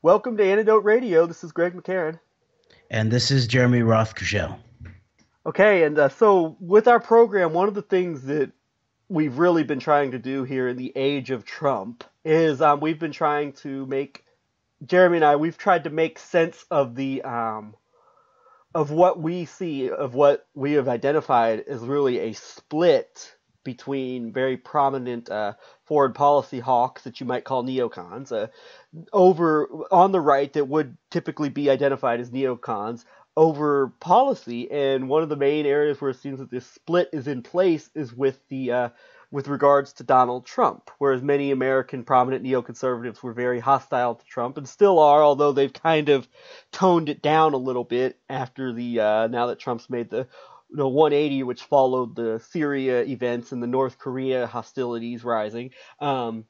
Welcome to Antidote Radio. This is Greg McCarran. And this is Jeremy Roth-Kushel. Okay, and so with our program, one of the things that we've really been trying to do here in the age of Trump is we've been trying to make, Jeremy and I, we've tried to make sense of the of what we see, of what we have identified as really a split between very prominent foreign policy hawks that you might call neocons, over on the right that would typically be identified as neocons over policy. And one of the main areas where it seems that this split is in place is with the with regards to Donald Trump, whereas many American prominent neoconservatives were very hostile to Trump and still are, although they've kind of toned it down a little bit after the now that Trump's made the 180, which followed the Syria events and the North Korea hostilities rising. And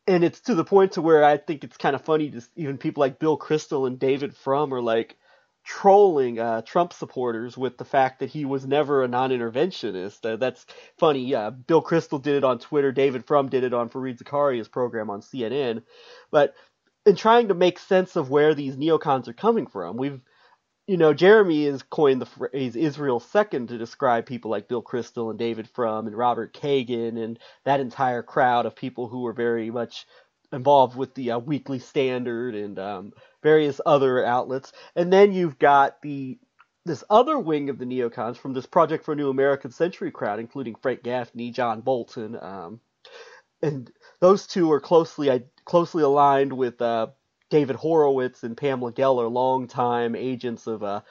it's to the point to where I think it's kind of funny to even people like Bill Kristol and David Frum are like trolling Trump supporters with the fact that he was never a non-interventionist. That's funny. Bill Kristol did it on Twitter. David Frum did it on Fareed Zakaria's program on CNN. But in trying to make sense of where these neocons are coming from, Jeremy has coined the phrase Israel's second to describe people like Bill Kristol and David Frum and Robert Kagan and that entire crowd of people who were very much involved with the Weekly Standard and various other outlets. And then you've got this other wing of the neocons from this Project for a New American Century crowd, including Frank Gaffney, John Bolton, and those two are closely aligned with David Horowitz and Pamela Geller, longtime agents of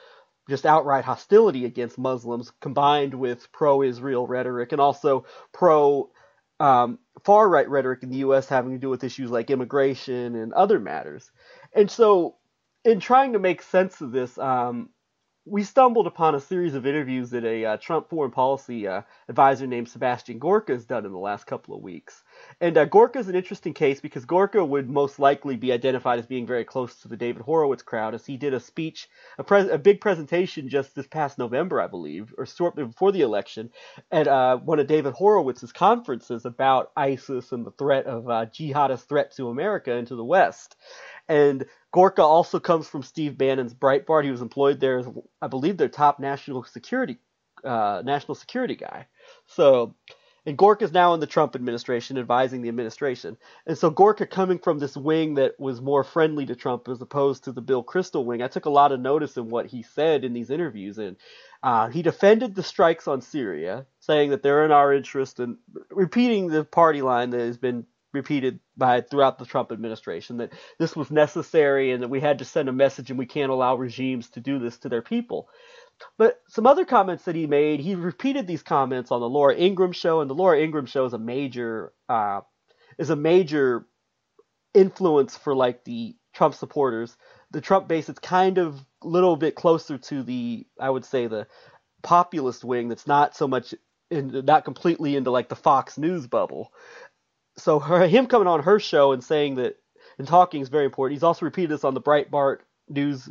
just outright hostility against Muslims, combined with pro-Israel rhetoric and also far-right rhetoric in the U.S. having to do with issues like immigration and other matters. And so in trying to make sense of this, we stumbled upon a series of interviews that a Trump foreign policy advisor named Sebastian Gorka has done in the last couple of weeks. And Gorka is an interesting case because Gorka would most likely be identified as being very close to the David Horowitz crowd, as he did a speech, a big presentation just this past November, I believe, or shortly before the election, at one of David Horowitz's conferences about ISIS and the threat of jihadist threat to America and to the West. And Gorka also comes from Steve Bannon's Breitbart. He was employed there as, I believe, their top national security guy. So, and Gorka's now in the Trump administration, advising the administration. And so Gorka, coming from this wing that was more friendly to Trump as opposed to the Bill Kristol wing, I took a lot of notice in what he said in these interviews. And he defended the strikes on Syria, saying that they're in our interest, and repeating the party line that has been repeated throughout the Trump administration, that this was necessary and that we had to send a message and we can't allow regimes to do this to their people. But some other comments that he made, he repeated these comments on the Laura Ingraham show, and the Laura Ingraham show is a major influence for like the Trump supporters. The Trump base, it's kind of a little bit closer to I would say the populist wing that's not so much not completely into like the Fox News bubble. So him coming on her show and saying that and talking is very important. He's also repeated this on the Breitbart news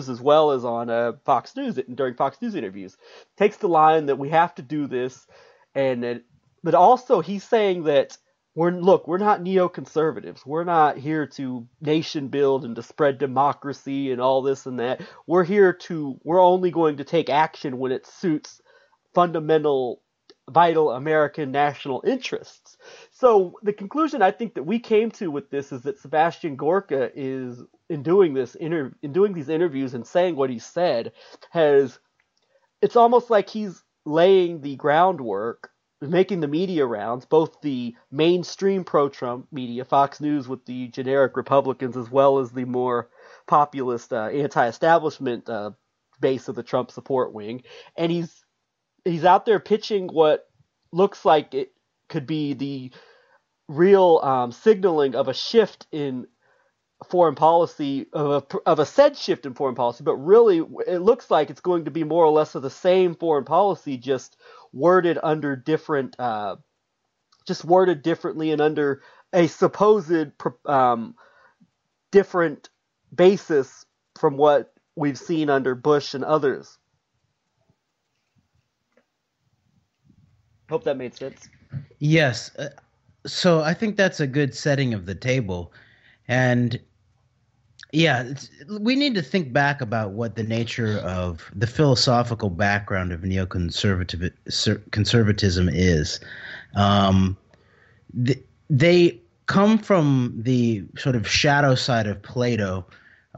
as well as on Fox News during Fox News interviews. Takes the line that we have to do this, but also he's saying that we're not neoconservatives. We're not here to nation build and to spread democracy and all this and that. We're only going to take action when it suits fundamental, vital American national interests. So the conclusion I think that we came to with this is that Sebastian Gorka is in doing these interviews and saying what he said it's almost like he's laying the groundwork, making the media rounds, both the mainstream pro-Trump media, Fox News with the generic Republicans, as well as the more populist anti-establishment base of the Trump support wing, and he's out there pitching what looks like it could be the real signaling of a shift in foreign policy, of a said shift in foreign policy, but really it looks like it's going to be more or less of the same foreign policy, just worded under different, worded differently and under a supposed different basis from what we've seen under Bush and others. Hope that made sense. Yes. So I think that's a good setting of the table. And Yeah, we need to think back about what the nature of the philosophical background of conservatism is. Um, they come from the sort of shadow side of Plato,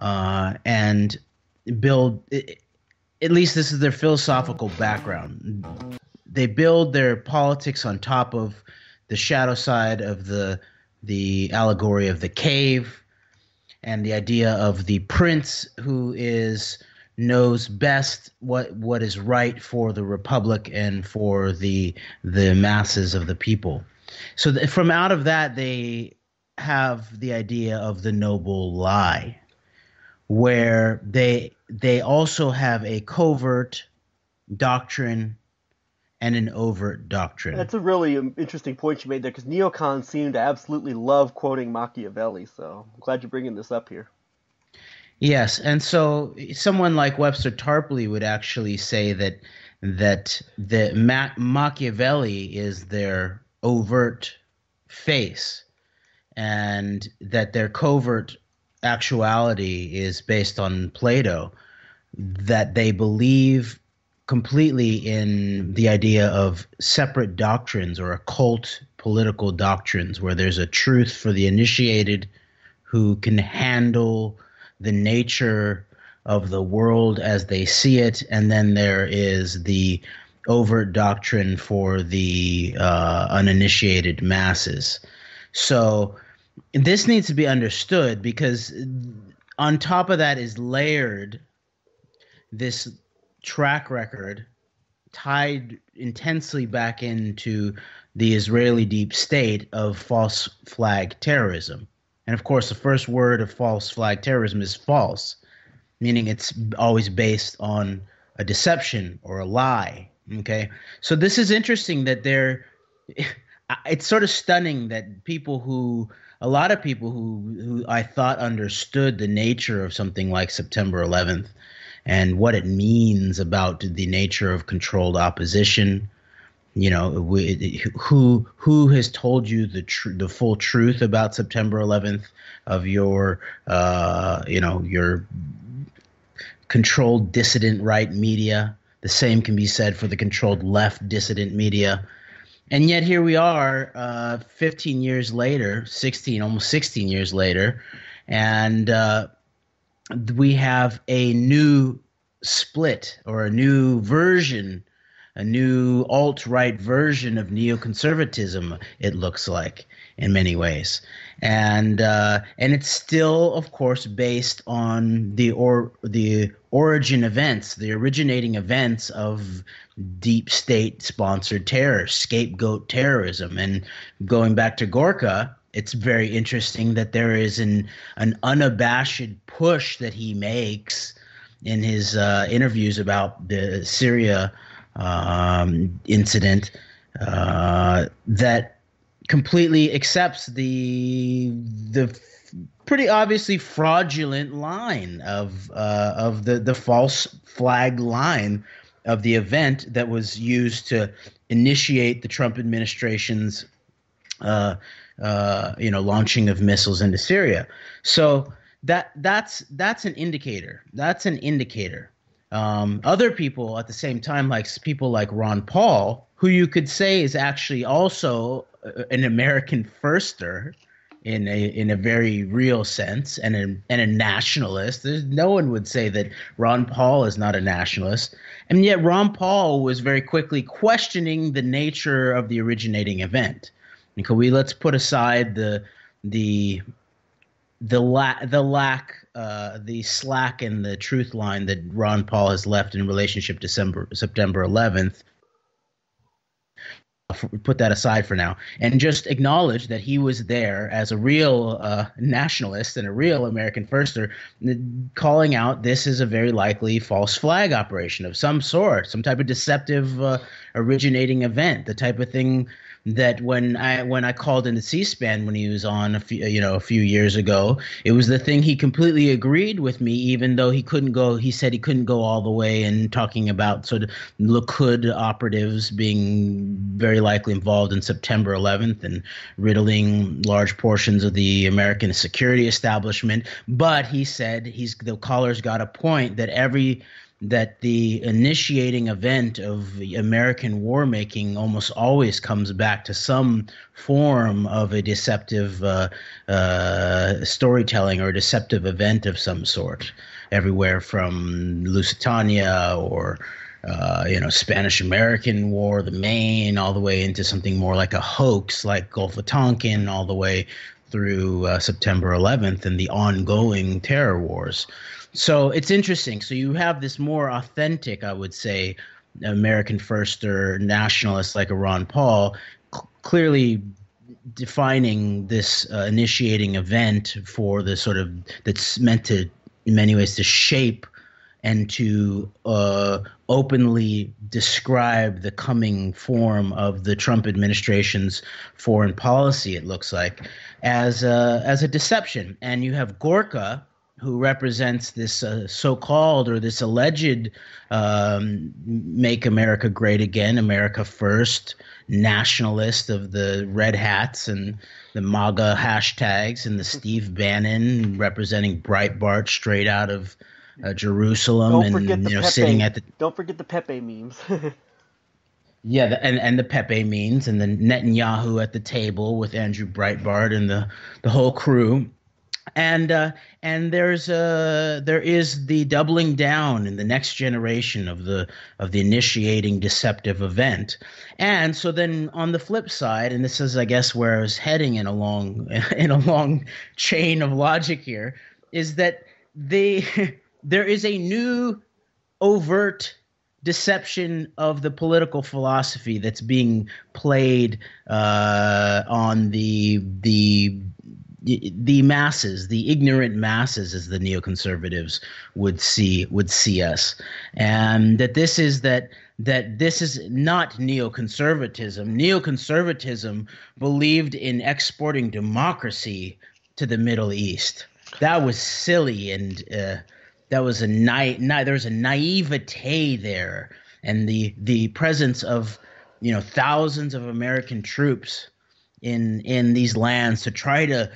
and build. At least this is their philosophical background. They build their politics on top of the shadow side of the allegory of the cave and the idea of the prince who is knows best what is right for the republic and for the masses of the people. So from out of that they have the idea of the noble lie, where they also have a covert doctrine and an overt doctrine. That's a really interesting point you made there, because neocons seem to absolutely love quoting Machiavelli. So I'm glad you're bringing this up here. Yes, and so someone like Webster Tarpley would actually say that Machiavelli is their overt face, and that their covert actuality is based on Plato. That they believe completely in the idea of separate doctrines or occult political doctrines, where there's a truth for the initiated who can handle the nature of the world as they see it, and then there is the overt doctrine for the uninitiated masses. So this needs to be understood, because on top of that is layered this track record tied intensely back into the Israeli deep state of false flag terrorism. And of course, the first word of false flag terrorism is false, meaning it's always based on a deception or a lie. Okay. So this is interesting that it's sort of stunning that a lot of people who I thought understood the nature of something like September 11th and what it means about the nature of controlled opposition. You know, who has told you the full truth about September 11th of your your controlled dissident right media? The same can be said for the controlled left dissident media. And yet here we are, 15 years later, almost 16 years later, and we have a new split, or a new version, a new alt-right version of neoconservatism, it looks like, in many ways. And it's still, of course, based on the originating events of deep state sponsored terror, scapegoat terrorism. And going back to Gorka, it's very interesting that there is an unabashed push that he makes in his interviews about the Syria incident, that completely accepts the pretty obviously fraudulent line of the false flag line of the event that was used to initiate the Trump administration's launching of missiles into Syria. So that's an indicator. That's an indicator. Other people at the same time, like people like Ron Paul, who you could say is actually also an American firster in a very real sense, and a nationalist. No one would say that Ron Paul is not a nationalist, and yet Ron Paul was very quickly questioning the nature of the originating event. And let's put aside the slack in the truth line that Ron Paul has left in relationship to September 11th. Put that aside for now, and just acknowledge that he was there as a real nationalist and a real American firster, calling out this is a very likely false flag operation of some sort, some type of deceptive originating event, the type of thing that when I called into C-SPAN when he was on a few years ago, it was the thing he completely agreed with me, even though he couldn't go. He said he couldn't go all the way in talking about sort of Likud operatives being very likely involved in September 11th and riddling large portions of the American security establishment. But he said the caller's got a point that the initiating event of American war making almost always comes back to some form of a deceptive storytelling or a deceptive event of some sort, everywhere from Lusitania or Spanish American War, the Maine, all the way into something more like a hoax like Gulf of Tonkin, all the way through September 11th and the ongoing terror wars. So it's interesting. So you have this more authentic, I would say, American firster nationalist like a Ron Paul, clearly defining this initiating event for the sort of that's meant to, in many ways, to shape and to openly describe the coming form of the Trump administration's foreign policy. It looks like as a deception, and you have Gorka, who represents this so-called or this alleged "Make America Great Again," America First nationalist of the red hats and the MAGA hashtags, and the Steve Bannon representing Breitbart straight out of Jerusalem, Don't and forget the Pepe. sitting at the Don't forget the Pepe memes. and the Pepe memes, and the Netanyahu at the table with Andrew Breitbart and the whole crew. And there is the doubling down in the next generation of the initiating deceptive event. And so then on the flip side, and this is I guess where I was heading in a long chain of logic here, is that there is a new overt deception of the political philosophy that's being played on the masses, the ignorant masses, as the neoconservatives would see us, and that this is not neoconservatism. Neoconservatism believed in exporting democracy to the Middle East. That was silly, and that was there was a naivete there, and the presence of thousands of American troops in these lands to try to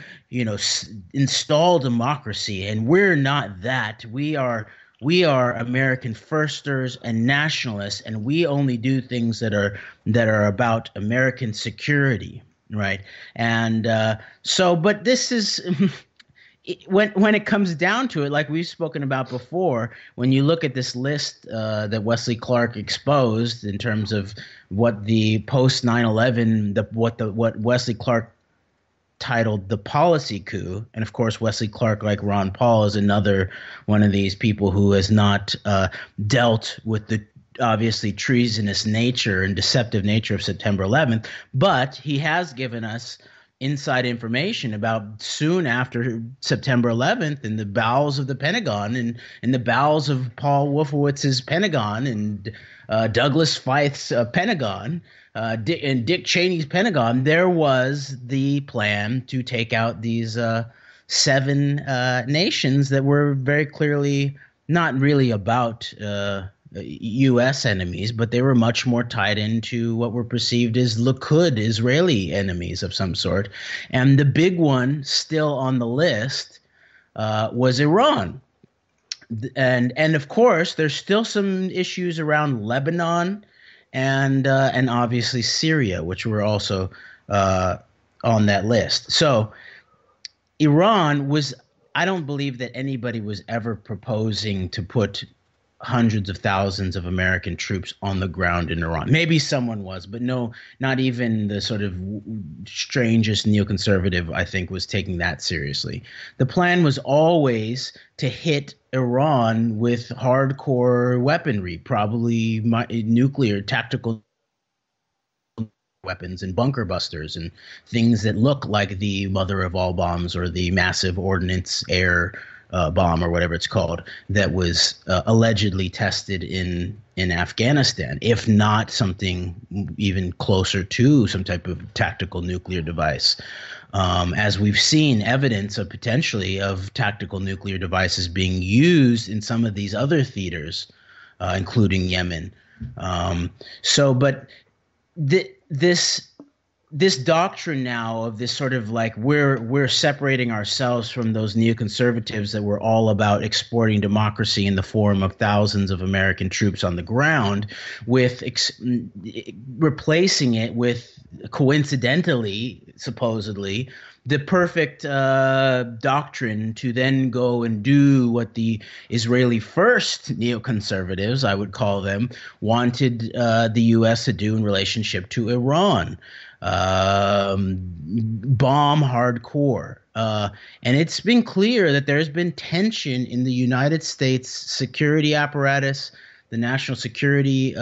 install democracy, and we're not that. We are American firsters and nationalists, and we only do things that are about American security, right? And but this is when it comes down to it, like we've spoken about before, when you look at this list that Wesley Clark exposed in terms of what the post 9/11, what Wesley Clark titled the policy coup, and of course Wesley Clark, like Ron Paul, is another one of these people who has not dealt with the obviously treasonous nature and deceptive nature of September 11th, but he has given us inside information about soon after September 11th in the bowels of the Pentagon and in the bowels of Paul Wolfowitz's Pentagon and Douglas Feith's Pentagon and Dick Cheney's Pentagon, there was the plan to take out these 7 nations that were very clearly not really about U.S. enemies, but they were much more tied into what were perceived as Likud Israeli enemies of some sort. And the big one still on the list was Iran. And of course, there's still some issues around Lebanon and obviously Syria, which were also on that list. So Iran was, I don't believe that anybody was ever proposing to put hundreds of thousands of American troops on the ground in Iran. Maybe someone was, but no, not even the sort of strangest neoconservative, I think, was taking that seriously. The plan was always to hit Iran with hardcore weaponry, probably nuclear tactical weapons and bunker busters and things that look like the mother of all bombs or the massive ordnance air bomb or whatever it's called that was allegedly tested in Afghanistan, if not something even closer to some type of tactical nuclear device. As we've seen evidence of potentially of tactical nuclear devices being used in some of these other theaters, including Yemen. But this doctrine now of this sort of like we're separating ourselves from those neoconservatives that were all about exporting democracy in the form of thousands of American troops on the ground, with replacing it with, coincidentally, supposedly, the perfect doctrine to then go and do what the Israeli first neoconservatives, I would call them, wanted the U.S. to do in relationship to Iran. Bomb hardcore. And it's been clear that there's been tension in the United States security apparatus, the National Security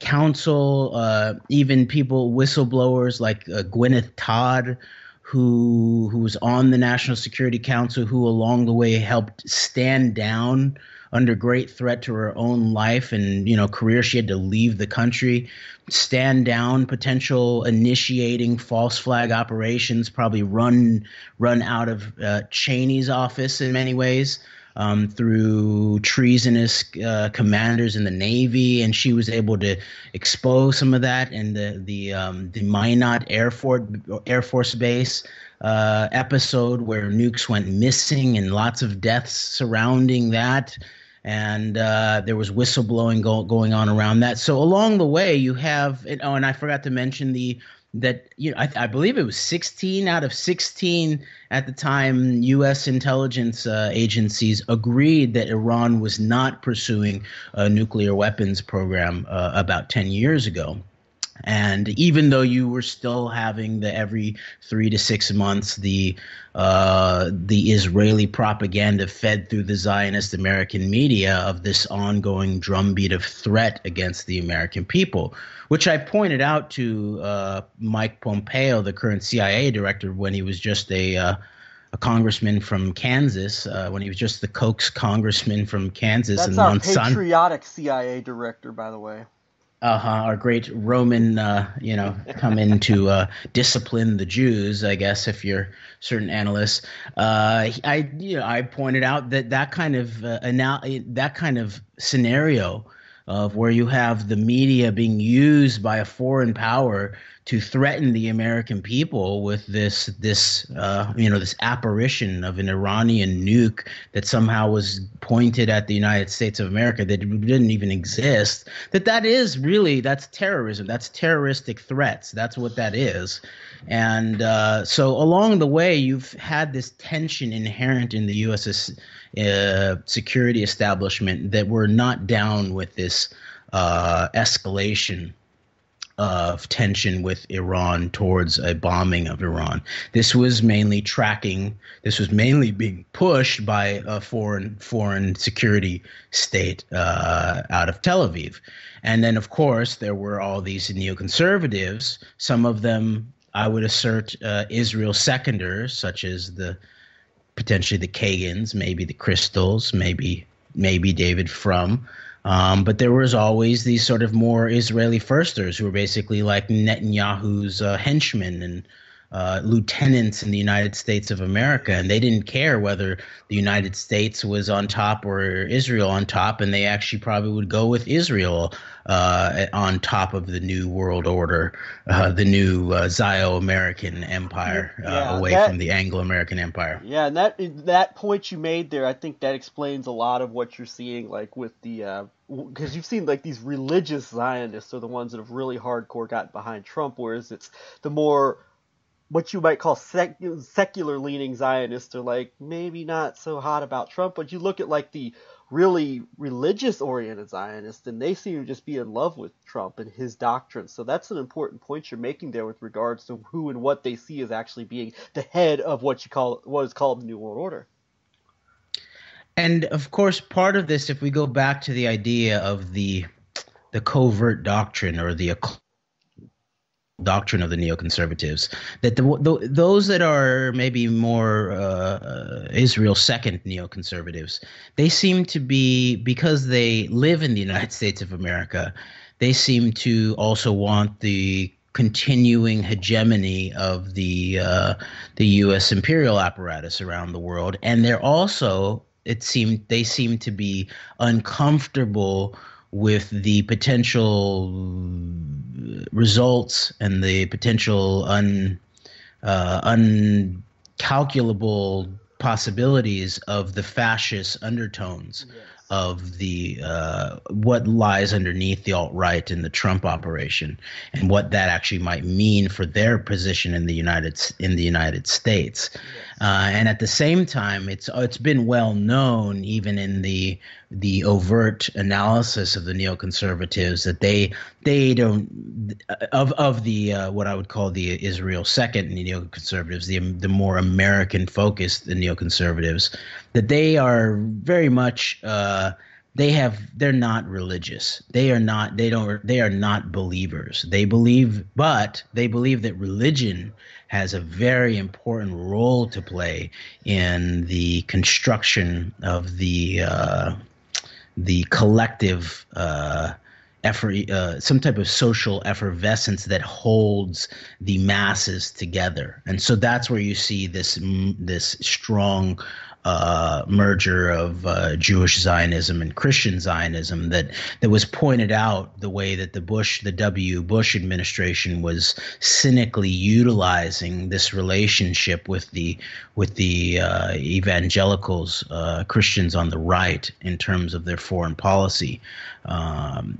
Council, even people, whistleblowers like Gwyneth Todd, who was on the National Security Council, who along the way helped stand down under great threat to her own life and career. She had to leave the country, stand down potential initiating false flag operations, probably run out of Cheney's office in many ways, through treasonous commanders in the Navy, and she was able to expose some of that. And the Minot Air Force Base episode where nukes went missing and lots of deaths surrounding that. And there was whistleblowing going on around that. So along the way, you have, and I forgot to mention I believe it was 16 out of 16 at the time U.S. intelligence agencies agreed that Iran was not pursuing a nuclear weapons program about 10 years ago. And even though you were still having the every 3 to 6 months the Israeli propaganda fed through the Zionist American media of this ongoing drumbeat of threat against the American people, which I pointed out to Mike Pompeo, the current CIA director, when he was just a congressman from Kansas, when he was just the Koch's congressman from Kansas. That's and our patriotic CIA director, by the way. Our great Roman, come in to discipline the Jews, I guess, if you're certain analysts. I pointed out that kind of scenario of where you have the media being used by a foreign power to threaten the American people with this apparition of an Iranian nuke that somehow was pointed at the United States of America that didn't even exist. That's terrorism. That's terroristic threats. That's what that is. And so along the way, you've had this tension inherent in the U.S. security establishment that we're not down with this escalation of tension with Iran towards a bombing of Iran. This was mainly being pushed by a foreign security state out of Tel Aviv. And then, of course, there were all these neoconservatives, some of them, I would assert, Israel seconders, such as potentially the Kagans, maybe the Crystals, maybe David Frum. But there was always these sort of more Israeli firsters who were basically like Netanyahu's henchmen and lieutenants in the United States of America. And they didn't care whether the United States was on top or Israel on top. And they actually probably would go with Israel on top of the new world order, the new Zio-American empire, away from the Anglo-American empire. Yeah, and that point you made there, I think that explains a lot of what you're seeing, like with the because you've seen like these religious Zionists are the ones that have really hardcore gotten behind Trump, whereas it's the more what you might call secular leaning Zionists are like maybe not so hot about Trump, but you look at like the really religious oriented Zionists and they seem to just be in love with Trump and his doctrine. So that's an important point you're making there with regards to who and what they see as actually being the head of what is called the New World Order. And of course, part of this, if we go back to the idea of the covert doctrine or the doctrine of the neoconservatives, that those that are maybe more Israel second neoconservatives, they seem to be, because they live in the United States of America, they seem to also want the continuing hegemony of the U.S. imperial apparatus around the world, and they're also, they seem to be uncomfortable with the potential results and the potential uncalculable possibilities of the fascist undertones of the what lies underneath the alt-right and the Trump operation, and what that actually might mean for their position in the United States. And at the same time, it's been well known, even in the overt analysis of the neoconservatives, that they don't, of the what I would call the Israel second neoconservatives, the more American focused neoconservatives, that they are very much they're not religious. They are not believers. They believe that religion has a very important role to play in the construction of the collective effort, some type of social effervescence that holds the masses together. And so that's where you see this strong merger of Jewish Zionism and Christian Zionism that was pointed out, the way that the W. Bush administration was cynically utilizing this relationship with the evangelicals, Christians on the right, in terms of their foreign policy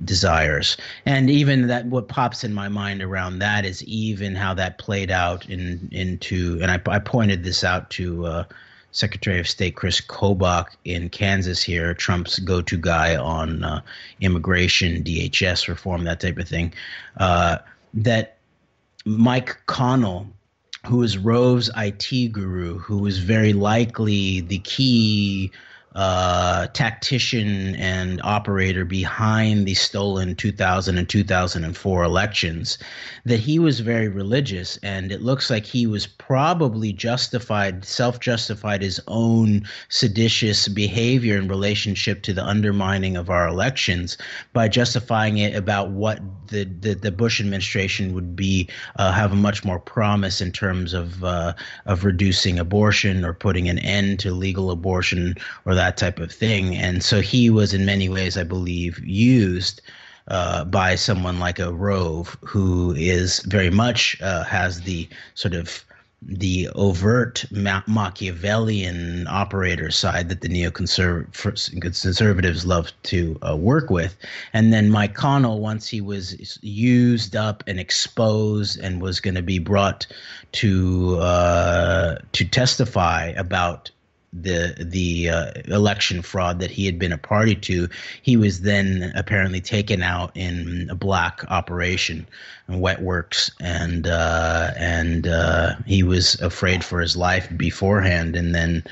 desires. And even that, what pops in my mind around that is even how that played out into, and I pointed this out to Secretary of State Chris Kobach in Kansas here, Trump's go-to guy on immigration, DHS reform, that type of thing, that Mike Connell, who is Rove's IT guru, who is very likely the key tactician and operator behind the stolen 2000 and 2004 elections, that he was very religious, and it looks like he was probably self-justified his own seditious behavior in relationship to the undermining of our elections by justifying it about what the Bush administration would be have a much more promise in terms of reducing abortion or putting an end to legal abortion or that type of thing. And so he was in many ways, I believe, used by someone like a Rove, who is very much has the sort of the overt Machiavellian operator side that the neoconservatives love to work with. And then Mike Connell, once he was used up and exposed and was going to be brought to testify about the election fraud that he had been a party to, he was then apparently taken out in a black operation, wet works, and he was afraid for his life beforehand, and then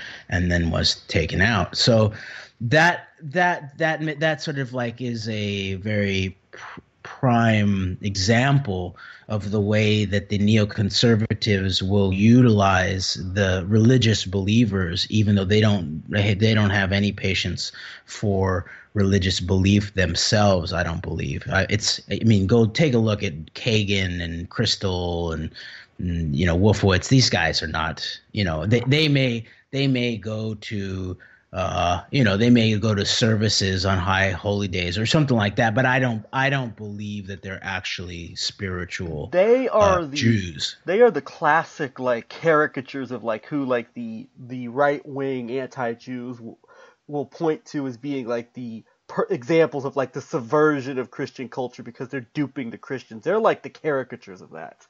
was taken out. So that sort of like is a very prime example of the way that the neoconservatives will utilize the religious believers, even though they don't have any patience for religious belief themselves. I don't believe go take a look at Kagan and Crystal and Wolfowitz. These guys are not, they may go to they may go to services on high holy days or something like that, but I don't believe that they're actually spiritual. They are Jews. They are the classic like caricatures of like who like the right wing anti-Jews will point to as being like the examples of like the subversion of Christian culture because they're duping the Christians. They're like the caricatures of that.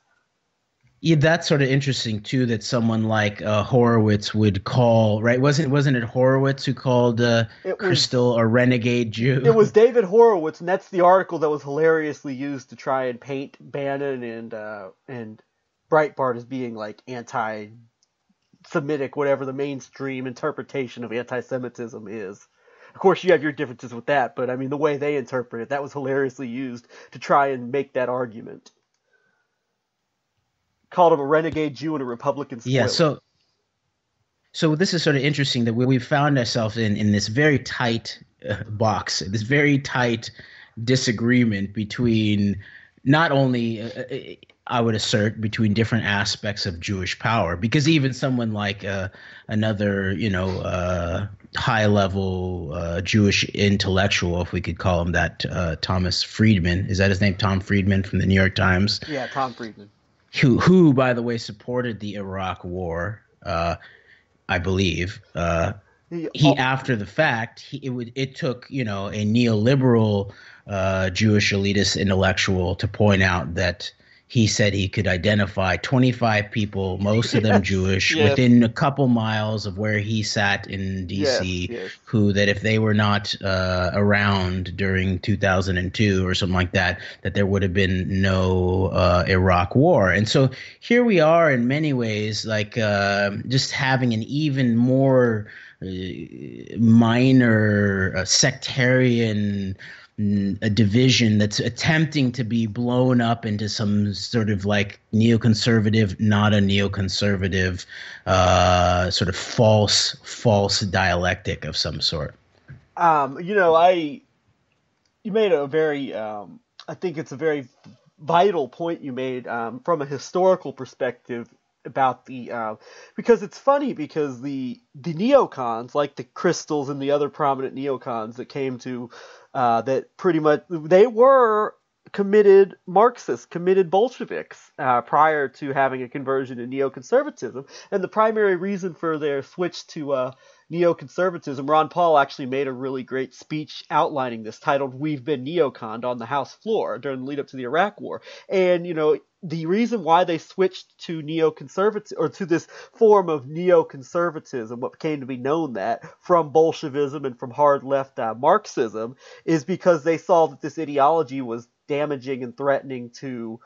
Yeah, that's sort of interesting too. That someone like Horowitz would call, right? Wasn't it Horowitz who called Crystal a renegade Jew? It was David Horowitz, and that's the article that was hilariously used to try and paint Bannon and Breitbart as being like anti-Semitic, whatever the mainstream interpretation of anti-Semitism is. Of course, you have your differences with that, but I mean the way they interpret it, that was hilariously used to try and make that argument. called him a renegade Jew and a Republican Yeah, spoiler. so this is sort of interesting that we found ourselves in this very tight box, this very tight disagreement between not only I would assert between different aspects of Jewish power, because even someone like another high level Jewish intellectual, if we could call him that, Thomas Friedman, is that his name? Tom Friedman from the New York Times, Yeah, Tom Friedman. who by the way supported the Iraq War. I believe. He after the fact, it took a neoliberal Jewish elitist intellectual to point out that he said he could identify 25 people, most of them Jewish, yes. within a couple miles of where he sat in D.C., yes. who that if they were not around during 2002 or something like that, that there would have been no Iraq war. And so here we are in many ways, like just having an even more minor sectarian a division that's attempting to be blown up into some sort of like neoconservative, not a neoconservative, sort of false dialectic of some sort. You made a very, I think it's a very vital point you made from a historical perspective about because it's funny because the neocons, like the Crystals and the other prominent neocons that came to that pretty much they were committed Marxists, committed Bolsheviks prior to having a conversion to neoconservatism. And the primary reason for their switch to neoconservatism, Ron Paul actually made a really great speech outlining this, titled "We've Been Neoconned" on the House floor during the lead up to the Iraq War. And, the reason why they switched to neoconservative or to this form of neoconservatism, what came to be known that from Bolshevism and from hard left Marxism, is because they saw that this ideology was damaging and threatening to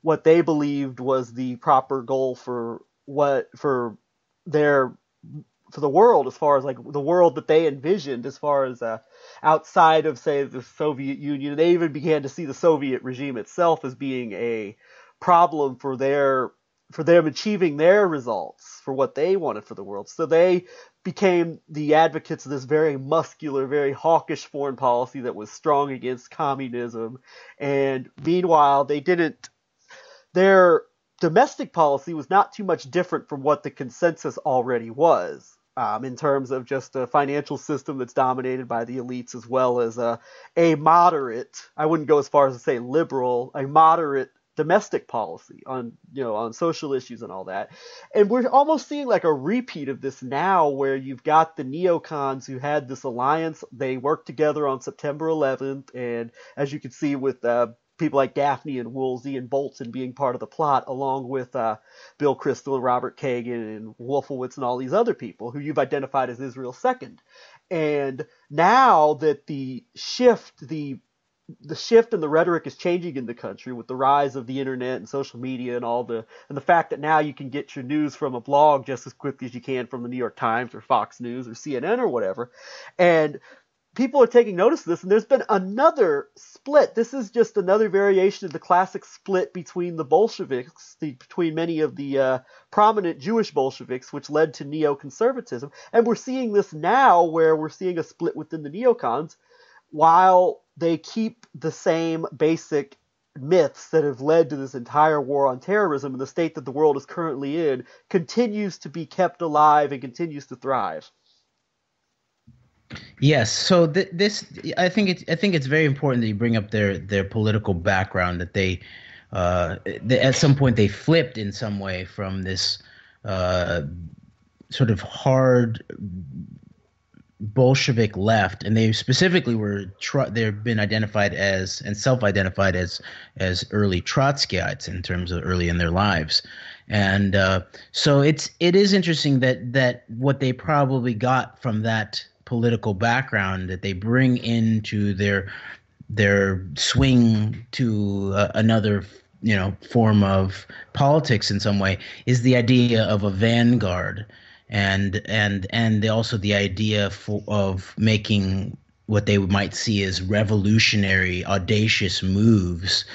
what they believed was the proper goal for the world, as far as like the world that they envisioned, as far as outside of, say, the Soviet Union. They even began to see the Soviet regime itself as being a problem for them achieving their results for what they wanted for the world. So they became the advocates of this very muscular, very hawkish foreign policy that was strong against communism. And meanwhile, their domestic policy was not too much different from what the consensus already was, in terms of just a financial system that's dominated by the elites, as well as a moderate, I wouldn't go as far as to say liberal, a moderate domestic policy on social issues and all that. And we're almost seeing like a repeat of this now, where you've got the neocons who had this alliance. They worked together on September 11th, and as you can see with people like Gaffney and Woolsey and Bolton being part of the plot, along with Bill Kristol and Robert Kagan and Wolfowitz and all these other people who you've identified as Israel's second. And now that the shift and the rhetoric is changing in the country with the rise of the internet and social media and the fact that now you can get your news from a blog just as quickly as you can from the New York Times or Fox News or CNN or whatever. And people are taking notice of this, and there's been another split. This is just another variation of the classic split between the Bolsheviks, between many of the prominent Jewish Bolsheviks, which led to neoconservatism. And we're seeing this now, where we're seeing a split within the neocons, while they keep the same basic myths that have led to this entire war on terrorism, and the state that the world is currently in continues to be kept alive and continues to thrive. Yes, so this I think it's very important that you bring up their political background, that they at some point they flipped in some way from this sort of hard Bolshevik left, and they specifically they've been identified as and self-identified as early Trotskyites in terms of early in their lives. And so it is interesting that what they probably got from that political background that they bring into their swing to another form of politics in some way is the idea of a vanguard, and also the idea of making what they might see as revolutionary, audacious moves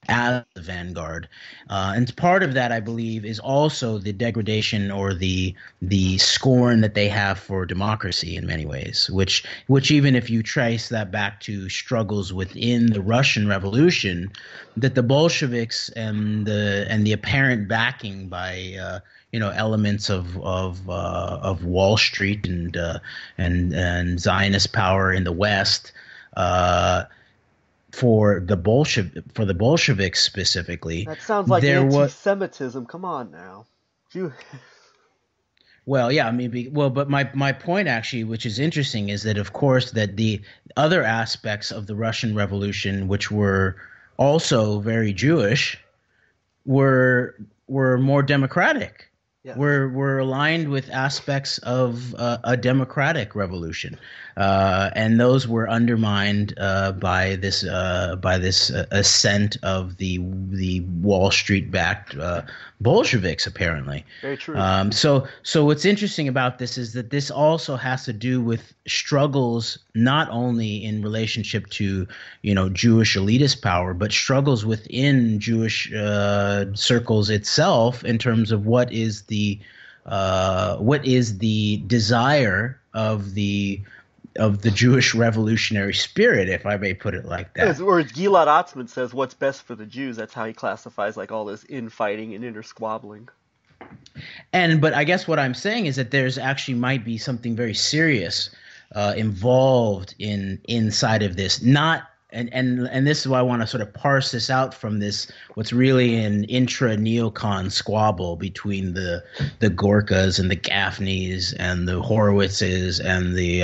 as the vanguard. And part of that, I believe, is also the degradation or the scorn that they have for democracy in many ways, which even if you trace that back to struggles within the Russian Revolution, that the Bolsheviks and the apparent backing by elements of Wall Street and Zionist power in the West. For the Bolsheviks specifically, That sounds like there was anti-Semitism. Come on now. You, well, yeah, I mean, but my point actually, which is interesting, is that of course that the other aspects of the Russian Revolution, which were also very Jewish, were more democratic. yes. We're aligned with aspects of a democratic revolution, and those were undermined by this ascent of the Wall Street backed Bolsheviks, apparently. Very true. So what's interesting about this is that this also has to do with struggles not only in relationship to Jewish elitist power, but struggles within Jewish circles itself in terms of what is the desire of the Jewish revolutionary spirit, if I may put it like that. Or as Gilad Atzmon says, what's best for the Jews, that's how he classifies like all this infighting and inner squabbling. But I guess what I'm saying is that there's actually might be something very serious involved inside of this. Not and this is why I want to sort of parse this out from this what's really an intra neocon squabble between the Gorkas and the Gaffneys and the Horowitzes and the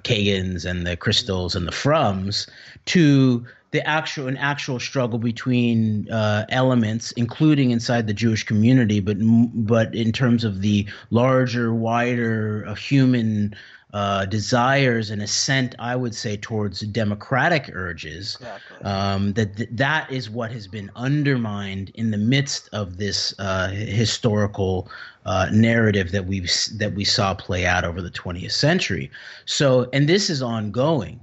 Kagans and the Crystals and the Frums to the actual struggle between elements, including inside the Jewish community, but in terms of the larger, wider human desires and ascent, I would say, towards democratic urges. Exactly. That is what has been undermined in the midst of this historical narrative that we saw play out over the 20th century. So, and this is ongoing,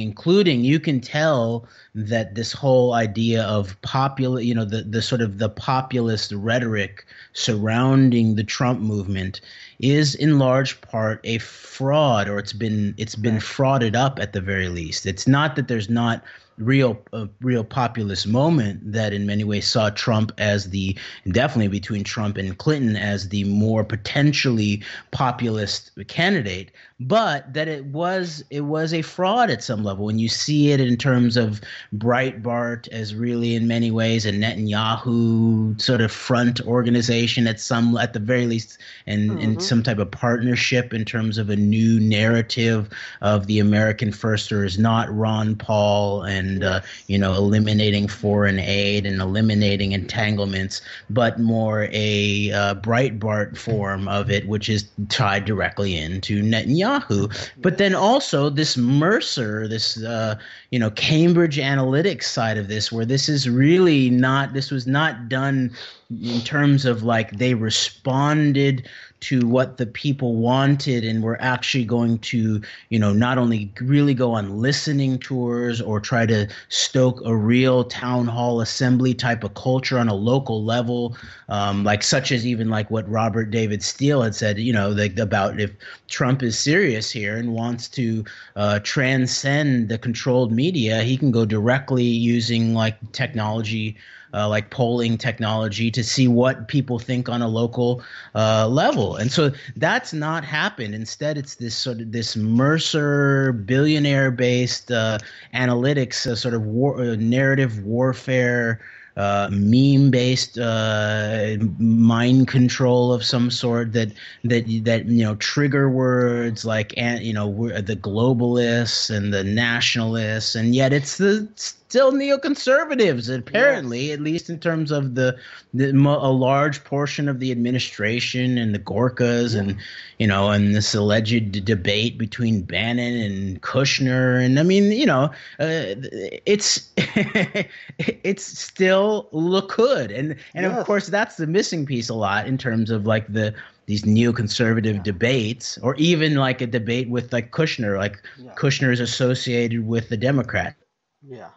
including, you can tell that this whole idea of the sort of the populist rhetoric surrounding the Trump movement is in large part a fraud, or it's been frauded up at the very least. It's not that there's not a real populist moment that in many ways saw Trump as definitely between Trump and Clinton as the more potentially populist candidate, but that it was a fraud at some level. When you see it in terms of Breitbart as really in many ways a Netanyahu sort of front organization at the very least, and in some type of partnership in terms of a new narrative of the American firster is not Ron Paul and eliminating foreign aid and eliminating entanglements, but more a Breitbart form of it, which is tied directly into Netanyahu. But then also this Mercer, this Cambridge Analytics side of this, where this was not done in terms of like they responded to what the people wanted and were actually going to, not only really go on listening tours or try to stoke a real town hall assembly type of culture on a local level, such as even like what Robert David Steele had said, about if Trump is serious here and wants to transcend the controlled media, he can go directly using like technology, like polling technology, to see what people think on a local level. And so that's not happened. Instead, it's this Mercer billionaire-based analytics, sort of narrative warfare, meme-based mind control of some sort that trigger words like the globalists and the nationalists, and yet it's still neoconservatives apparently, yes. At least in terms of a large portion of the administration and the Gorkas, and and this alleged debate between Bannon and Kushner, and I mean it's it's still Likud, and yes. Of course that's the missing piece a lot in terms of like these neoconservative debates, or even like a debate with like Kushner, Kushner is associated with the Democrat. Yeah.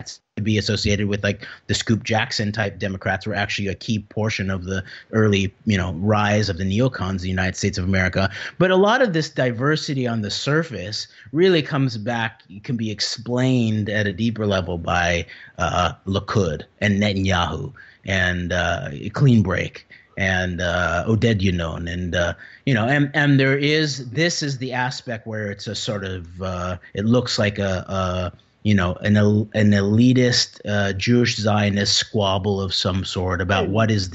to be associated with like the Scoop Jackson type Democrats were actually a key portion of the early, rise of the neocons in the United States of America. But a lot of this diversity on the surface really comes back, can be explained at a deeper level by Likud and Netanyahu and Clean Break and Oded Yinon, and this is the aspect where it's a sort of it looks like an elitist Jewish Zionist squabble of some sort about what is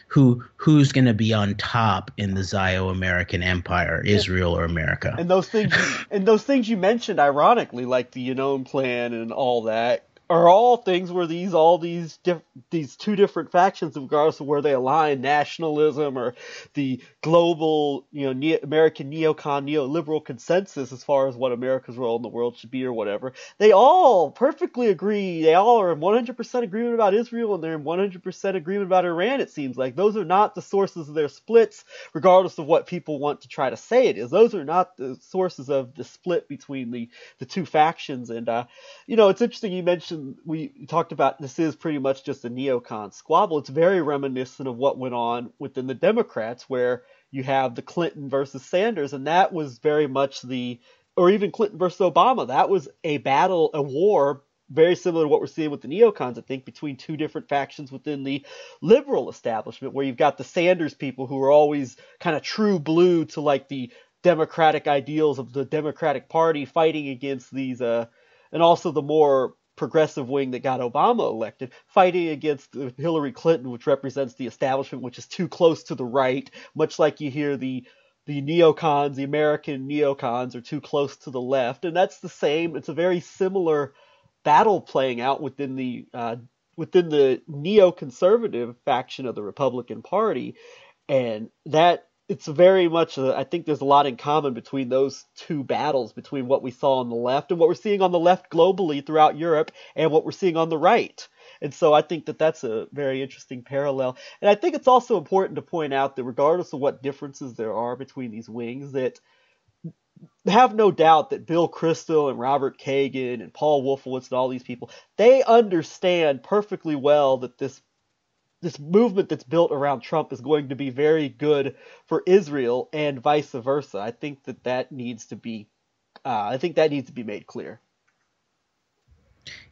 who's going to be on top in the Zio-American empire, Israel or America. And those things you mentioned, ironically, like the Yinon plan and all that, are all things where these two different factions, regardless of where they align, nationalism or the global, American neocon, neoliberal consensus as far as what America's role in the world should be or whatever, they all perfectly agree. They all are in 100% agreement about Israel, and they're in 100% agreement about Iran, it seems like. Those are not the sources of their splits, regardless of what people want to try to say it is. Those are not the sources of the split between the two factions. And, it's interesting you mentioned, we talked about this is pretty much just a neocon squabble. It's very reminiscent of what went on within the Democrats, where you have the Clinton versus Sanders, and that was very much or even Clinton versus Obama. That was a battle, a war, very similar to what we're seeing with the neocons, I think, between two different factions within the liberal establishment, where you've got the Sanders people who are always kind of true blue to like the democratic ideals of the Democratic Party, fighting against these, and also the more progressive wing that got Obama elected, fighting against Hillary Clinton, which represents the establishment, which is too close to the right, much like you hear the neocons, the American neocons, are too close to the left. And that's the same. It's a very similar battle playing out within the neoconservative faction of the Republican Party. And that it's very much, I think there's a lot in common between those two battles, between what we saw on the left and what we're seeing on the left globally throughout Europe and what we're seeing on the right. And so I think that that's a very interesting parallel. And I think it's also important to point out that regardless of what differences there are between these wings, that have no doubt that Bill Kristol and Robert Kagan and Paul Wolfowitz and all these people, they understand perfectly well that this movement that's built around Trump is going to be very good for Israel and vice versa. I think that needs to be made clear.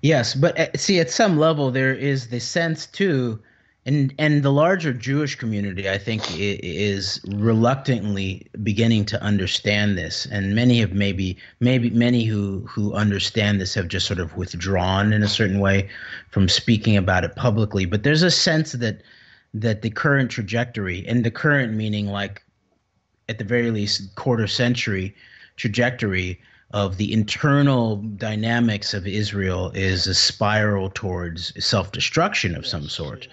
Yes, but see, at some level, there is the sense too, and the larger Jewish community, I think, is reluctantly beginning to understand this, and many have maybe many who understand this have just sort of withdrawn in a certain way from speaking about it publicly. But there's a sense that the current trajectory, and the current meaning like at the very least quarter century trajectory of the internal dynamics of Israel is a spiral towards self-destruction of some sort.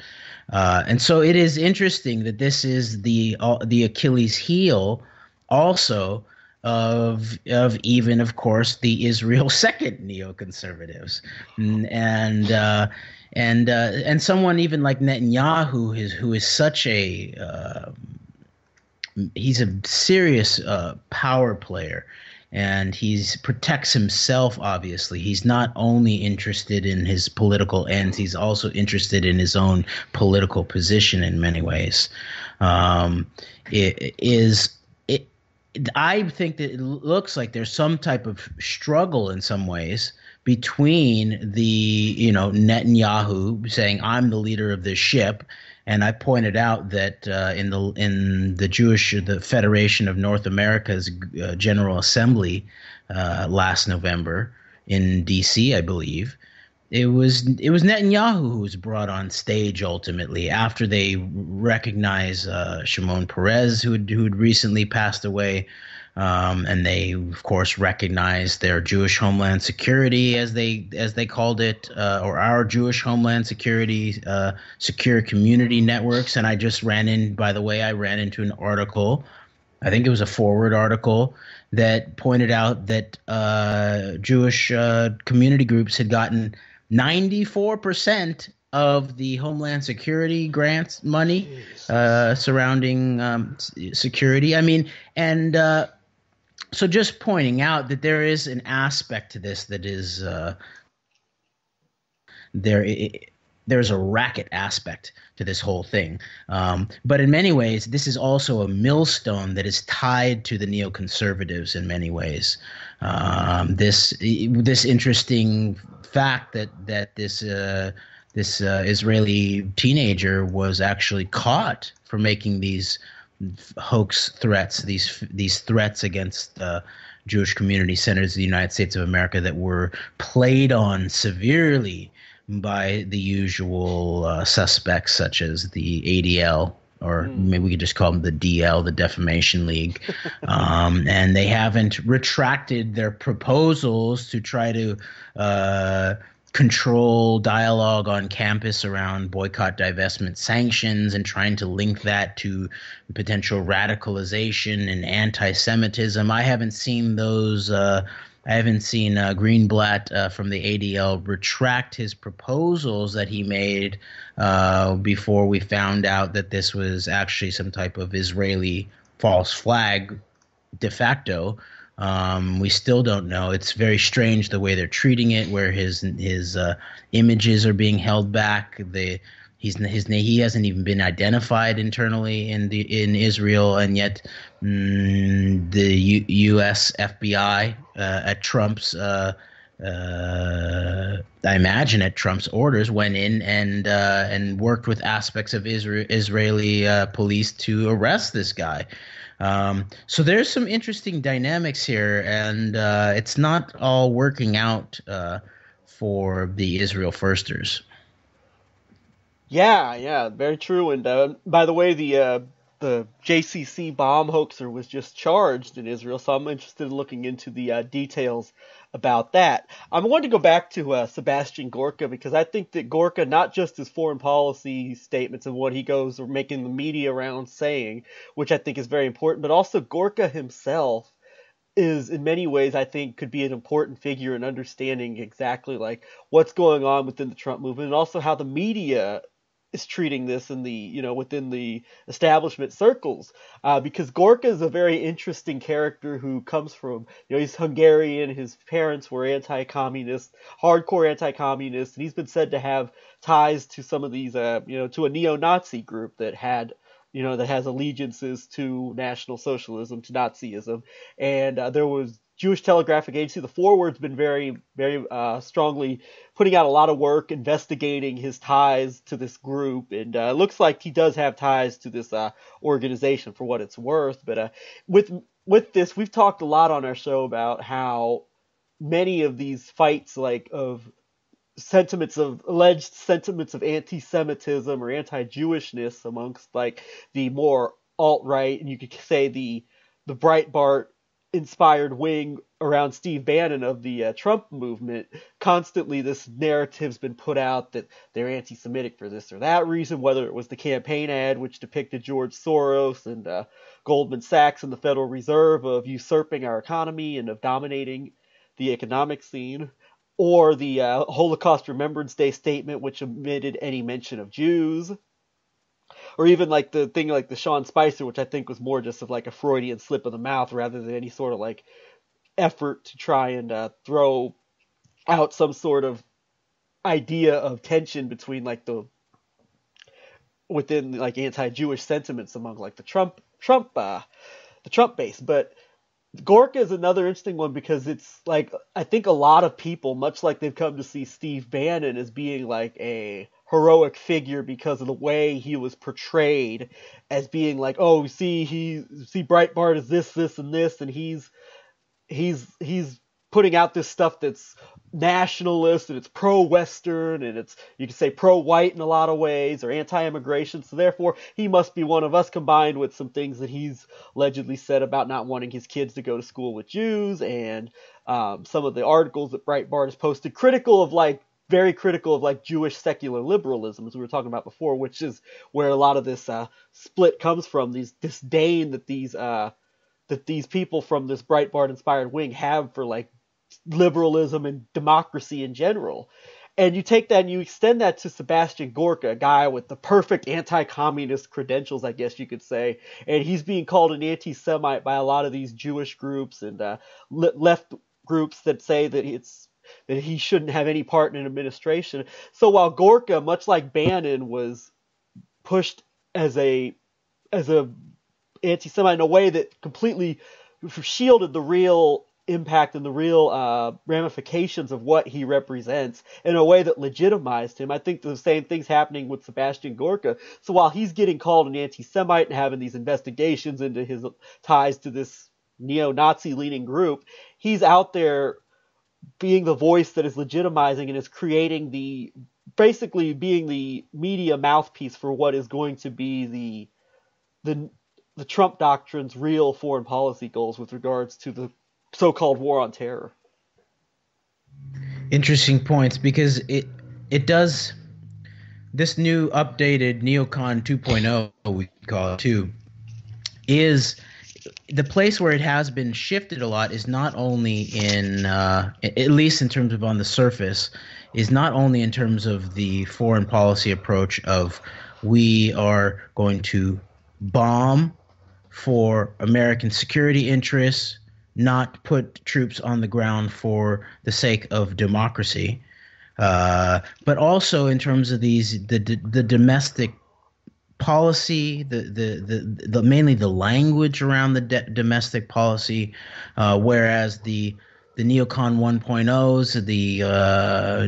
And so it is interesting that this is the Achilles heel also of even, of course, the Israel second neoconservatives, and someone even like Netanyahu, who is such a he's a serious power player. And he protects himself, obviously. He's not only interested in his political ends, he's also interested in his own political position in many ways. I think that it looks like there's some type of struggle in some ways between the, Netanyahu saying, I'm the leader of this ship. And I pointed out that in the Federation of North America's General Assembly last November in D.C., I believe, it was Netanyahu who was brought on stage ultimately after they recognized Shimon Peres, who had recently passed away. And they, of course, recognized their Jewish Homeland Security, as they called it, or our Jewish Homeland Security, secure community networks. And I ran into an article, I think it was a Forward article, that pointed out that Jewish community groups had gotten 94% of the Homeland Security grants money surrounding security. I mean, and so just pointing out that there is an aspect to this that is there there's a racket aspect to this whole thing. But in many ways, this is also a millstone that is tied to the neoconservatives in many ways. This interesting fact that this Israeli teenager was actually caught for making these hoax threats, these threats against Jewish community centers in the United States of America that were played on severely by the usual suspects, such as the ADL, or maybe we could just call them the DL, the Defamation League. And they haven't retracted their proposals to try to control dialogue on campus around boycott, divestment, sanctions, and trying to link that to potential radicalization and anti-Semitism. I haven't seen those. I haven't seen Greenblatt from the ADL retract his proposals that he made before we found out that this was actually some type of Israeli false flag de facto. We still don't know. It's very strange the way they're treating it, where his images are being held back. He hasn't even been identified internally in Israel, and yet the U.S. FBI at Trump's I imagine at Trump's orders went in and worked with aspects of Israeli police to arrest this guy. So there's some interesting dynamics here, and it's not all working out for the Israel firsters. Yeah, very true. And by the way, the JCC bomb hoaxer was just charged in Israel, so I'm interested in looking into the details about that. I want to go back to Sebastian Gorka, because I think that Gorka, not just his foreign policy statements and what he goes or making the media around saying, which I think is very important, but also Gorka himself is in many ways, I think, could be an important figure in understanding exactly like what's going on within the Trump movement, and also how the media is treating this in within the establishment circles, because Gorka is a very interesting character who comes from, he's Hungarian, his parents were anti-communist, hardcore anti-communist, and he's been said to have ties to some of these, to a neo-Nazi group that has allegiances to National Socialism, to Nazism, and there was Jewish Telegraphic Agency, the Forward's been very, very strongly putting out a lot of work investigating his ties to this group, and it looks like he does have ties to this organization for what it's worth. But with this, we've talked a lot on our show about how many of these fights, like of alleged sentiments of anti-Semitism or anti-Jewishness amongst like the more alt-right, and you could say the Breitbart inspired wing around Steve Bannon of the Trump movement, constantly this narrative's been put out that they're anti-Semitic for this or that reason, whether it was the campaign ad which depicted George Soros and Goldman Sachs and the Federal Reserve of usurping our economy and of dominating the economic scene, or the Holocaust Remembrance Day statement which omitted any mention of Jews, or even like the thing like the Sean Spicer, which I think was more just of like a Freudian slip of the mouth rather than any sort of like effort to try and throw out some sort of idea of tension between like within like anti-Jewish sentiments among like the Trump base. But Gorka is another interesting one because it's like, I think a lot of people, much like they've come to see Steve Bannon as being like a heroic figure because of the way he was portrayed as being like, oh, see Breitbart is this, and this, and he's putting out this stuff that's nationalist and it's pro-Western and it's, you could say, pro-white in a lot of ways, or anti-immigration. So therefore, he must be one of us, combined with some things that he's allegedly said about not wanting his kids to go to school with Jews, and some of the articles that Breitbart has posted very critical of like Jewish secular liberalism, as we were talking about before, which is where a lot of this split comes from, these disdain that these people from this Breitbart inspired wing have for like liberalism and democracy in general. And you take that and you extend that to Sebastian Gorka, a guy with the perfect anti-communist credentials, I guess you could say, and he's being called an anti-Semite by a lot of these Jewish groups and left groups that say that that he shouldn't have any part in an administration. So while Gorka, much like Bannon, was pushed as a anti-Semite in a way that completely shielded the real impact and the real ramifications of what he represents in a way that legitimized him. I think the same thing's happening with Sebastian Gorka. So while he's getting called an anti-Semite and having these investigations into his ties to this neo-Nazi leaning group, he's out there being the voice that is legitimizing and is creating basically being the media mouthpiece for what is going to be the Trump doctrine's real foreign policy goals with regards to the so-called war on terror. Interesting points, because it does, this new updated Neocon 2.0, we call it too, is the place where it has been shifted a lot is not only in at least in terms of on the surface, is not only in terms of the foreign policy approach of we are going to bomb for American security interests, not put troops on the ground for the sake of democracy, but also in terms of the domestic policy, the mainly the language around the domestic policy, whereas the Neocon 1.0s, the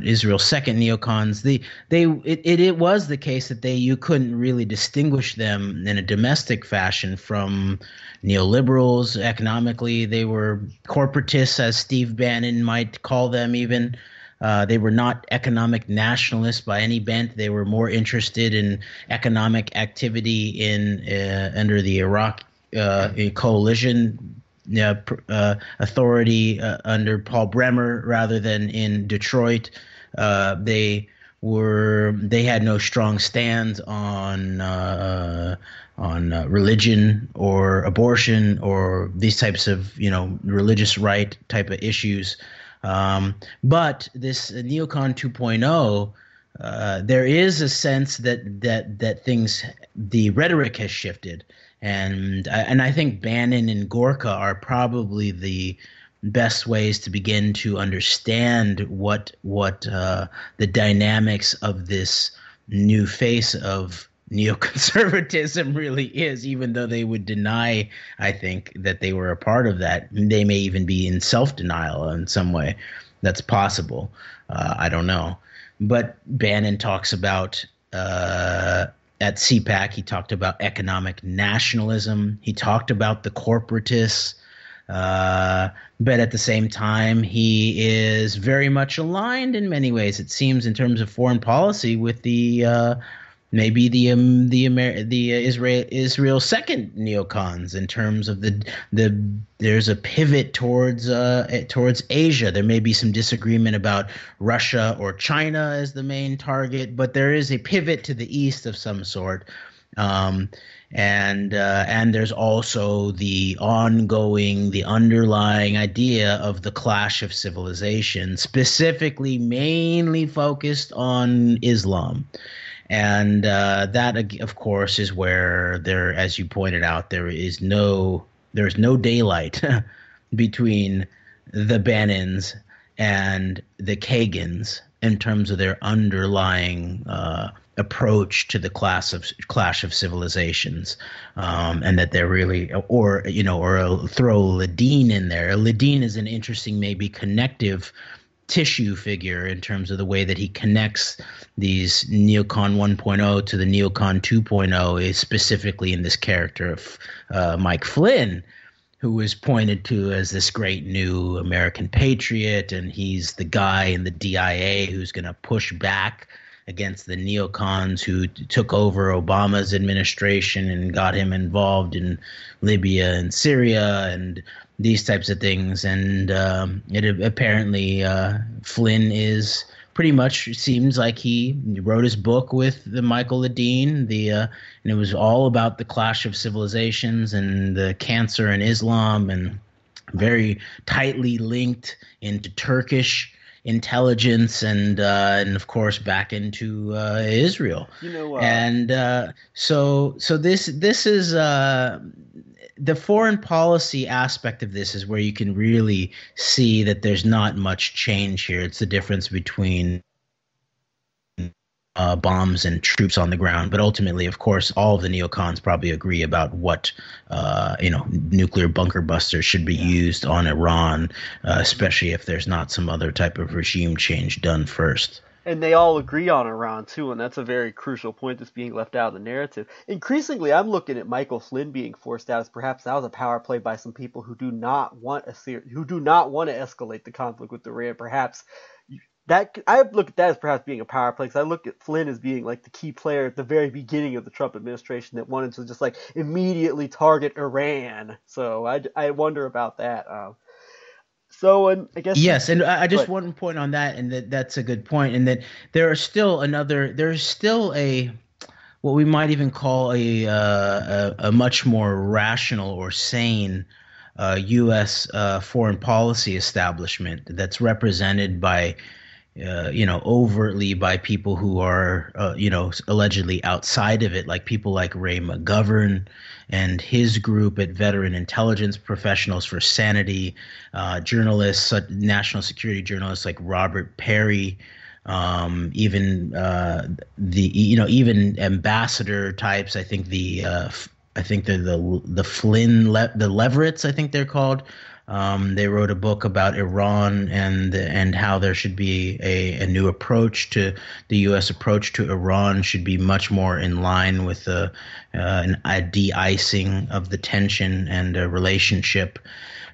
Israel second neocons, it was the case that you couldn't really distinguish them in a domestic fashion from neoliberals. Economically, they were corporatists, as Steve Bannon might call them even. They were not economic nationalists by any bent. They were more interested in economic activity under the Iraq coalition authority under Paul Bremer rather than in Detroit. They had no strong stands on religion or abortion or these types of religious right type of issues. But this Neocon 2.0, there is a sense that things, the rhetoric has shifted, and I think Bannon and Gorka are probably the best ways to begin to understand what the dynamics of this new face of neoconservatism really is, even though they would deny, I think, that they were a part of that. They may even be in self-denial in some way. That's possible. I don't know. But Bannon talks about, at CPAC, he talked about economic nationalism. He talked about the corporatists. But at the same time, he is very much aligned in many ways, it seems, in terms of foreign policy with maybe the Israel second neocons, in terms of there's a pivot towards Asia. There may be some disagreement about Russia or China as the main target, but there is a pivot to the east of some sort. And there's also the underlying idea of the clash of civilization, specifically mainly focused on Islam. And that, of course, is where there, as you pointed out, there's no daylight between the Bannons and the Kagans in terms of their underlying approach to the clash of civilizations, and that they're really, or throw Ladin in there. Ladin is an interesting, maybe connective tissue figure in terms of the way that he connects these Neocon 1.0 to the Neocon 2.0, is specifically in this character of Mike Flynn, who is pointed to as this great new American patriot, and he's the guy in the DIA who's going to push back against the neocons who took over Obama's administration and got him involved in Libya and Syria and these types of things. And apparently Flynn is pretty much, seems like he wrote his book with the Michael Ladin, and it was all about the clash of civilizations and the cancer in Islam, and very tightly linked into Turkish intelligence and of course back into Israel. So this is the foreign policy aspect of this is where you can really see that there's not much change here. It's the difference between bombs and troops on the ground. But ultimately, of course, all of the neocons probably agree about what nuclear bunker busters should be used on Iran, especially if there's not some other type of regime change done first. And they all agree on Iran too, and that's a very crucial point that's being left out of the narrative. Increasingly, I'm looking at Michael Flynn being forced out as perhaps that was a power play by some people who do not want who do not want to escalate the conflict with Iran. Perhaps that I look at that as perhaps being a power play, because I look at Flynn as being like the key player at the very beginning of the Trump administration that wanted to just like immediately target Iran. So I wonder about that. And I guess Yes, and I just but one point on that, and that's a good point, and that there's still a what we might even call a much more rational or sane U.S. Foreign policy establishment that's represented by overtly by people who are, allegedly outside of it, like people like Ray McGovern and his group at Veteran Intelligence Professionals for Sanity, journalists, national security journalists like Robert Perry, even even ambassador types. I think they're the the Leverets, I think they're called. They wrote a book about Iran and how there should be a new approach to the U.S. approach to Iran should be much more in line with a de-icing of the tension and a relationship.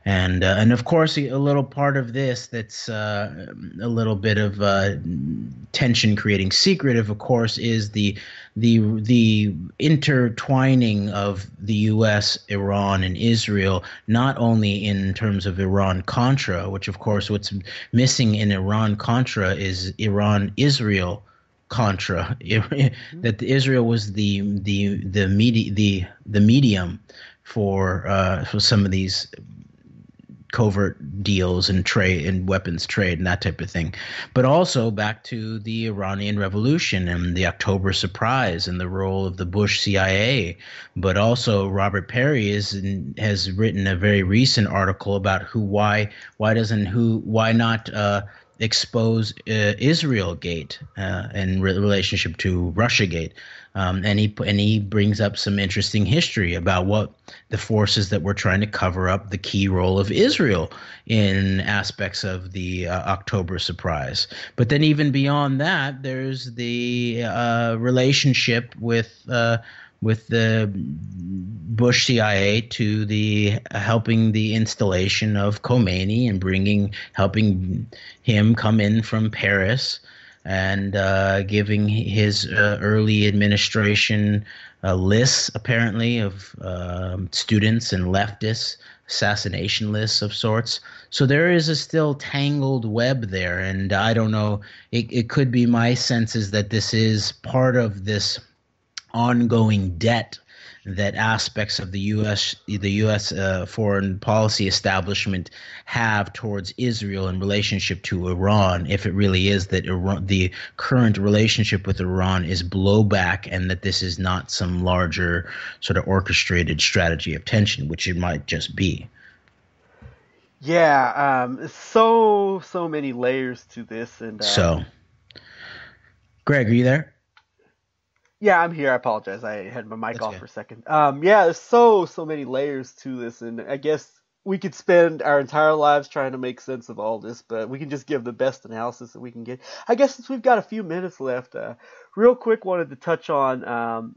And of course, a little part of this that's a little bit of tension creating secretive, of course, is the intertwining of the U.S., Iran, and Israel, not only in terms of Iran-Contra, which, of course, what's missing in Iran-Contra is Iran-Israel Contra, that Israel was the medium for some of these covert deals and trade and weapons trade and that type of thing, but also back to the Iranian Revolution and the October surprise and the role of the Bush CIA. But also Robert Perry has written a very recent article about why not expose Israel Gate in relationship to Russia Gate. And he brings up some interesting history about what the forces that were trying to cover up the key role of Israel in aspects of the October surprise. But then even beyond that, there's the relationship with the Bush CIA to the helping the installation of Khomeini and helping him come in from Paris and giving his early administration lists, apparently, of students and leftists, assassination lists of sorts. So there is a still tangled web there, and I don't know. It could be my sense is that this is part of this ongoing debt that aspects of the U.S. Foreign policy establishment have towards Israel in relationship to Iran, if it really is that the current relationship with Iran is blowback and that this is not some larger sort of orchestrated strategy of tension, which it might just be. yeah, so many layers to this, and So, Greg, are you there? yeah, I'm here. I apologize. I had my mic That's off okay. for a second. Yeah, there's so many layers to this, and I guess we could spend our entire lives trying to make sense of all this, but we can just give the best analysis that we can get. I guess since we've got a few minutes left, real quick, wanted to touch on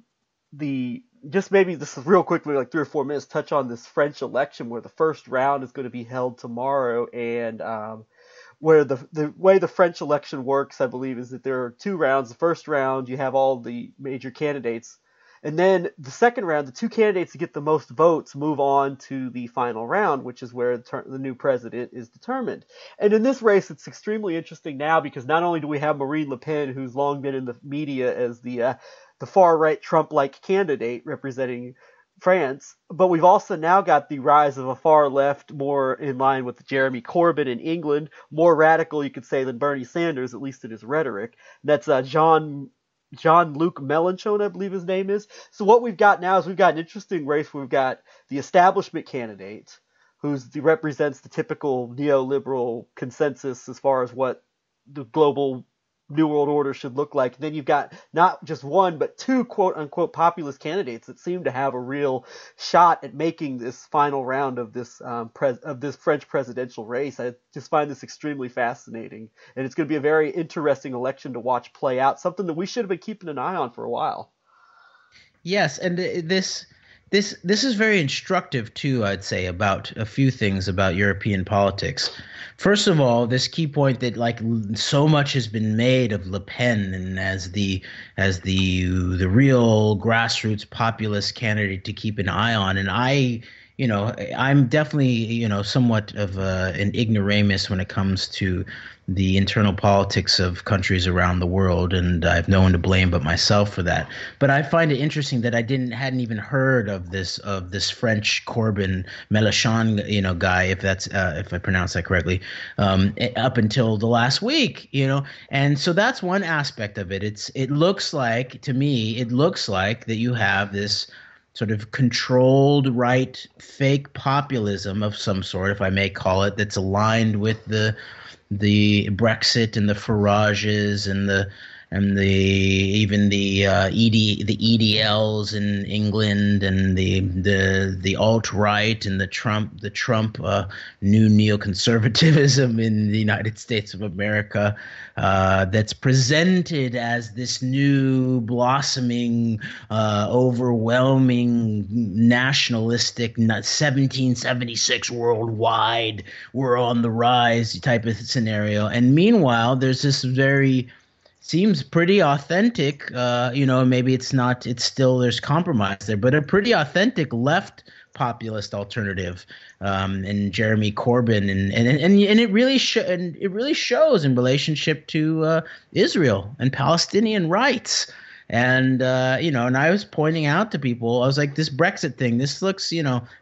the just maybe this is real quickly, like 3 or 4 minutes, touch on this French election where the first round is going to be held tomorrow, and where the way the French election works, I believe, is that there are 2 rounds. The first round, you have all the major candidates. And then the second round, the 2 candidates that get the most votes move on to the final round, which is where the new president is determined. And in this race, it's extremely interesting now because not only do we have Marine Le Pen, who's long been in the media as the far-right Trump-like candidate representing France, but we've also now got the rise of a far left, more in line with Jeremy Corbyn in England, more radical, you could say, than Bernie Sanders, at least in his rhetoric. That's Jean Jean-Luc Mélenchon, I believe his name is. So what we've got now is we've got an interesting race where we've got the establishment candidate, represents the typical neoliberal consensus as far as what the global New World Order should look like. And then you've got not just one, but two quote unquote populist candidates that seem to have a real shot at making this final round of this French presidential race. I just find this extremely fascinating, and it's going to be a very interesting election to watch play out. Something that we should have been keeping an eye on for a while. Yes, and this is very instructive too, I'd say, about a few things about European politics. First of all, this key point that like so much has been made of Le Pen and as the real grassroots populist candidate to keep an eye on, and I'm definitely somewhat of an ignoramus when it comes to the internal politics of countries around the world, and I have no one to blame but myself for that. But I find it interesting that I hadn't even heard of this French Corbyn Mélenchon guy, if I pronounce that correctly, up until the last week, and so that's one aspect of it. It looks like that you have this sort of controlled right fake populism of some sort, if I may call it, that's aligned with the Brexit and the Farages and the EDLs in England and the alt-right and the Trump new neoconservatism in the United States of America, that's presented as this new blossoming, overwhelming nationalistic 1776 worldwide, we're on the rise type of scenario. And meanwhile, there's this seems pretty authentic, maybe it's not, it's still, there's compromise there, but a pretty authentic left populist alternative, and Jeremy Corbyn, and it really shows in relationship to Israel and Palestinian rights. And and I was pointing out to people, I was like, this Brexit thing, this looks,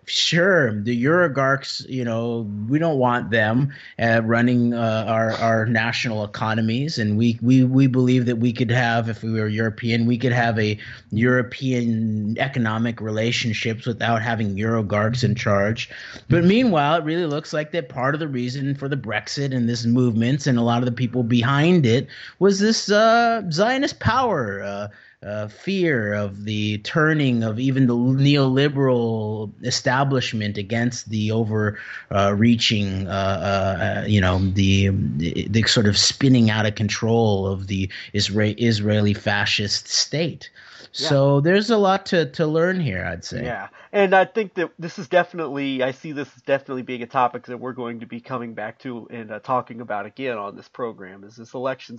sure, the oligarchs, we don't want them running our national economies, and we believe that we could have, if we were European, we could have a European economic relationships without having oligarchs in charge. But meanwhile, it really looks like that part of the reason for the Brexit and this movements and a lot of the people behind it was this Zionist power. Fear of the turning of even the neoliberal establishment against the overreaching, the sort of spinning out of control of the Israeli fascist state. Yeah. So there's a lot to learn here, I'd say. Yeah, and I think that I see this as definitely being a topic that we're going to be coming back to and talking about again on this program, as this election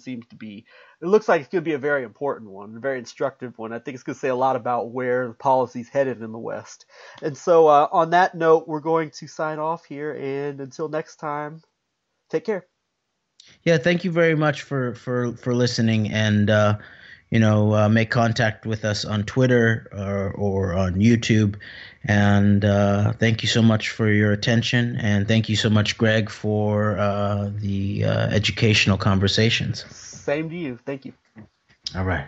it looks like it's going to be a very important one, a very instructive one. I think it's going to say a lot about where the policy's headed in the West. And so on that note, we're going to sign off here, and until next time, take care. Yeah, thank you very much for listening, and make contact with us on Twitter or on YouTube. And thank you so much for your attention. And thank you so much, Greg, for the educational conversations. Same to you. Thank you. All right.